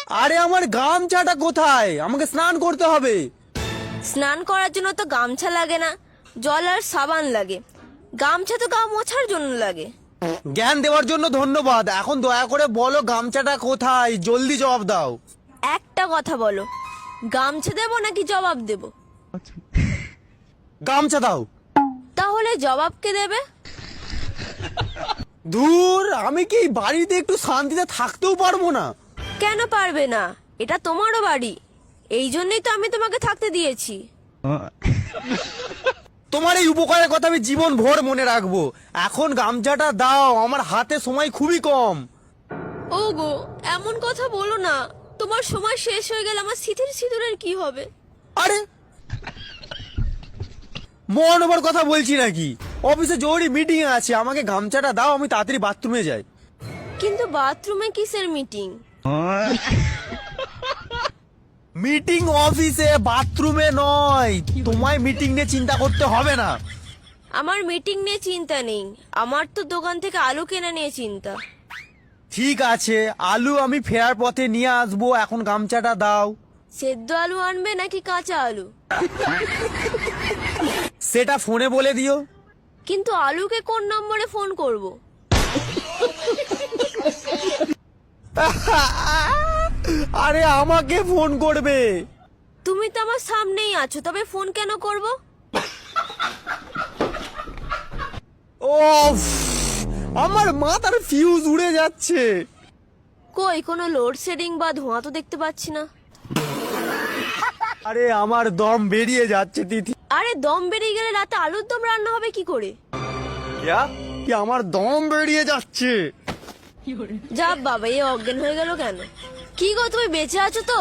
আরে আমার গামছাটা কোথায়? আমাকে স্নান করতে হবে। স্নান করার জন্য তো গামছা লাগে না, জল আর সাবান লাগে। গামছা তো গা মোছার জন্য লাগে। জ্ঞান দেওয়ার জন্য ধন্যবাদ। এখন দয়া করে বলো গামছাটা কোথায়, জলদি জবাব দাও। একটা কথা বলো, গামছা দেবো নাকি জবাব দেব? গামছা দাও। তাহলে জবাব কে দেবে? দূর, আমি কি বাড়িতে একটু শান্তিতে থাকতেও পারবো না? কেন পারবে না? এটা তোমারও বাড়ি, এই জন্যই তো আমি তোমাকে থাকতে দিয়েছি। তোমার এই উপকারের কথা আমি জীবন ভর মনে রাখবো। এখন গামছাটা দাও, আমার হাতে সময় খুবই কম। ওগো, এমন কথা বলো না। তোমার সময় শেষ হয়ে গেলে আমার সিঁথির সিঁদুরের কি হবে? আরে মন ওভার কথা বলছি নাকি? অফিসে জরুরি মিটিং আছে, আমাকে গামছাটা দাও, আমি তাড়াতাড়ি বাথরুমে যাই। কিন্তু বাথরুমে কিসের মিটিং? মিটিং অফিসে, বাথরুমে নয়। তোমায় মিটিং নিয়ে চিন্তা করতে হবে না। আমার মিটিং নিয়ে চিন্তা নেই, আমার তো দোকান থেকে আলু কেনা নিয়ে চিন্তা। ঠিক আছে, আলু আমি ফেরার পথে নিয়ে আসবো, এখন গামছাটা দাও। সেদ্ধ আলু আনবে নাকি কাঁচা আলু? সেটা ফোনে বলে দিও। কিন্তু আলুকে কোন নম্বরে ফোন করব? আরে আমাকে ফোন করবে। তুমি তো আমার সামনেই আছো, তবে ফোন কেন করব? ওফ, আমার মাথার ফিউজ উড়ে যাচ্ছে। কই, কোনো লোডশেডিং বা ধোঁয়া তো দেখতে পাচ্ছি না। আরে আমার দম বেরিয়ে যাচ্ছে তিথি। আরে দম বেরিয়ে গেলে রাতে আলুর দম রান্না হবে কি করে? কি আমার দম বেরিয়ে যাচ্ছে। যা বাবা, এ অজ্ঞান হয়ে গেল কেন? কি গো, তুমি বেঁচে আছো তো?